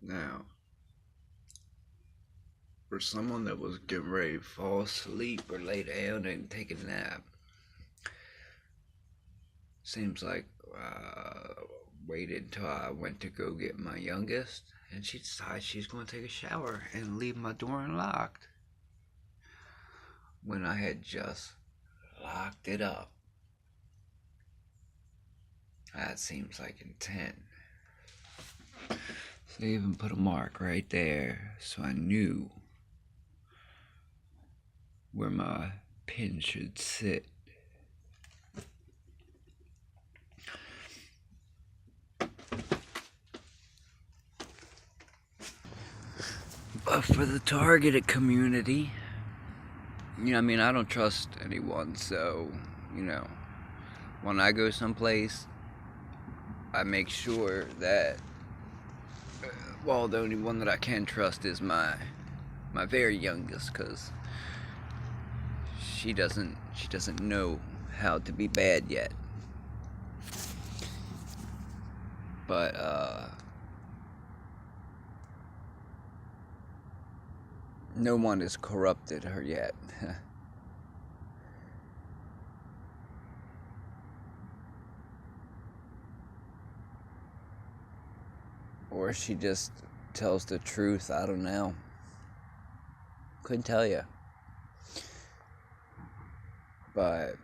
Now, for someone that was getting ready to fall asleep or lay down and take a nap, seems like waited until I went to go get my youngest, and she decides she's going to take a shower and leave my door unlocked when I had just locked it up. That seems like intent. So I even put a mark right there so I knew where my pin should sit. But for the targeted community, I don't trust anyone, so, when I go someplace, I make sure that, the only one that I can trust is my very youngest, because she doesn't know how to be bad yet. But, no one has corrupted her yet. Or she just tells the truth. I don't know. Couldn't tell you. But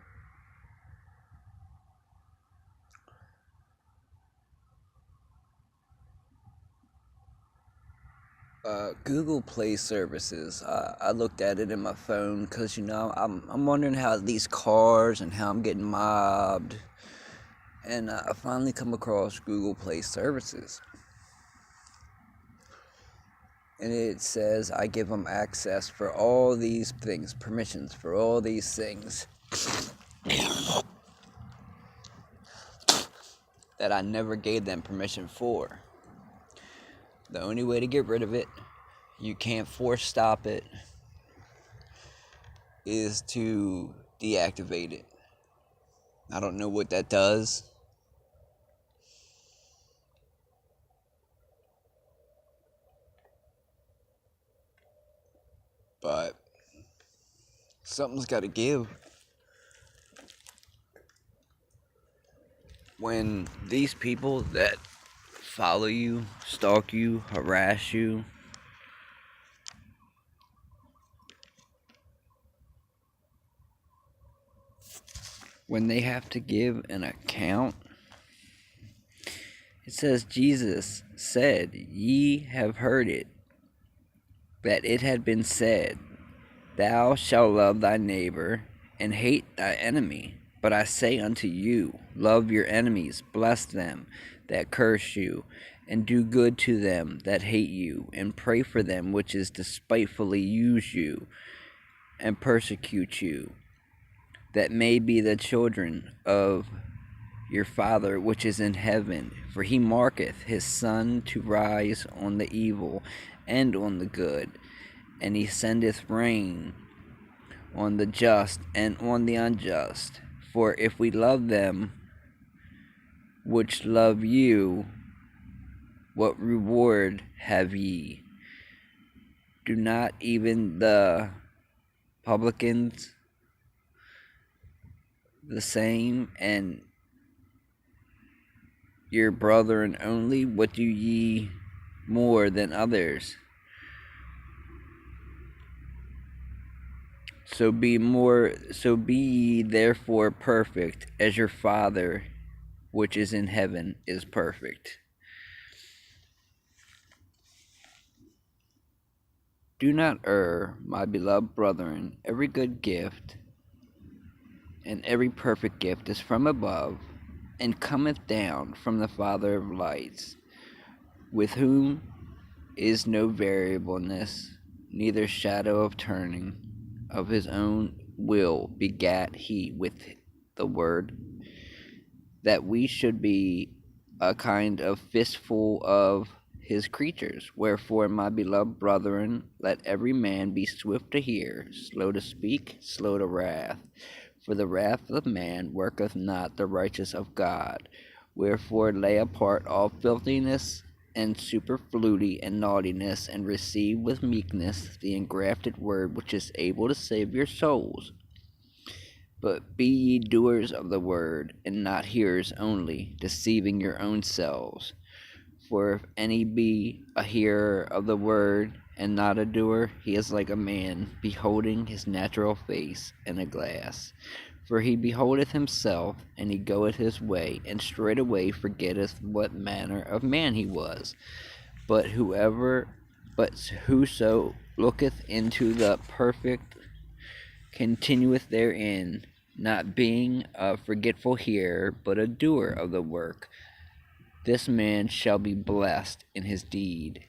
Google Play services. I looked at it in my phone because I'm wondering how these cars and how I'm getting mobbed, and I finally come across Google Play services, and it says I give them access for all these things, permissions for all these things that I never gave them permission for. The only way to get rid of it, you can't force stop it, is to deactivate it. I don't know what that does. But something's got to give. When these people that follow you, stalk you, harass you, when they have to give an account, it says Jesus said, "Ye have heard it, that it had been said, Thou shalt love thy neighbor, and hate thy enemy. But I say unto you, love your enemies, bless them that curse you, and do good to them that hate you, and pray for them which despitefully use you, and persecute you, that may be the children of your Father which is in heaven. For he marketh his sun to rise on the evil and on the good, and he sendeth rain on the just and on the unjust. For if we love them which love you, what reward have ye? Do not even the publicans the same? And your brethren only, what do ye more than others? So be ye therefore perfect, as your Father which is in heaven is perfect. Do not err, my beloved brethren. Every good gift and every perfect gift is from above, and cometh down from the Father of lights, with whom is no variableness, neither shadow of turning. Of his own will begat he with the word, that we should be a kind of fistful of his creatures. Wherefore, my beloved brethren, let every man be swift to hear, slow to speak, slow to wrath. For the wrath of man worketh not the righteousness of God. Wherefore lay apart all filthiness and superfluity and naughtiness, and receive with meekness the engrafted word which is able to save your souls. But be ye doers of the word, and not hearers only, deceiving your own selves. For if any be a hearer of the word, and not a doer, he is like a man beholding his natural face in a glass. For he beholdeth himself, and he goeth his way, and straightway forgetteth what manner of man he was. But whoso looketh into the perfect continueth therein, not being a forgetful hearer, but a doer of the work. This man shall be blessed in his deed.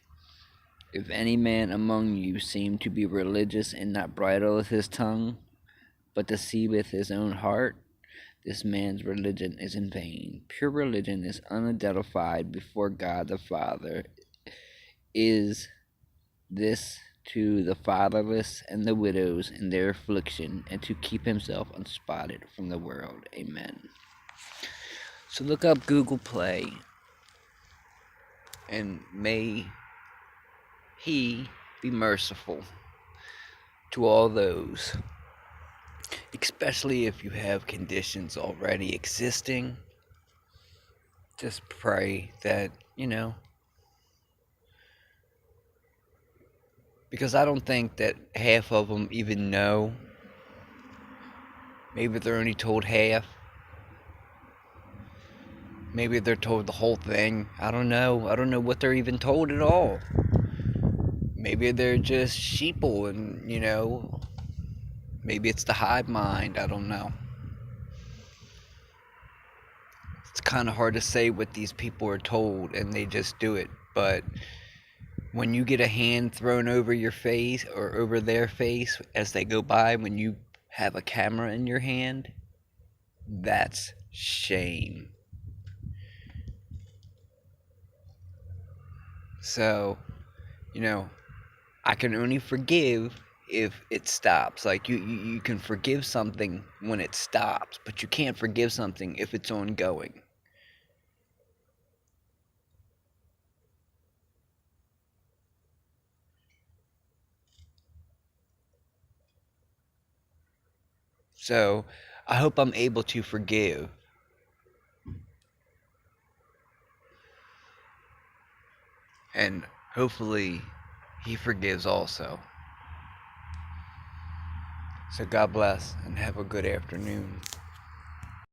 If any man among you seem to be religious, and not bridleth his tongue, but deceiveth his own heart, this man's religion is in vain. Pure religion is unadulterated before God the Father. Is this to the fatherless and the widows in their affliction, and to keep himself unspotted from the world. Amen. So look up Google Play, and may He be merciful to all those, especially if you have conditions already existing. Just pray that, because I don't think that half of them even know. Maybe they're only told half. Maybe they're told the whole thing. I don't know. I don't know what they're even told at all. Maybe they're just sheeple and, maybe it's the hive mind. I don't know. It's kind of hard to say what these people are told, and they just do it. But when you get a hand thrown over your face or over their face as they go by, when you have a camera in your hand, that's shame. So, I can only forgive if it stops. Like, you can forgive something when it stops, but you can't forgive something if it's ongoing. So, I hope I'm able to forgive. And hopefully, He forgives also. So God bless, and have a good afternoon.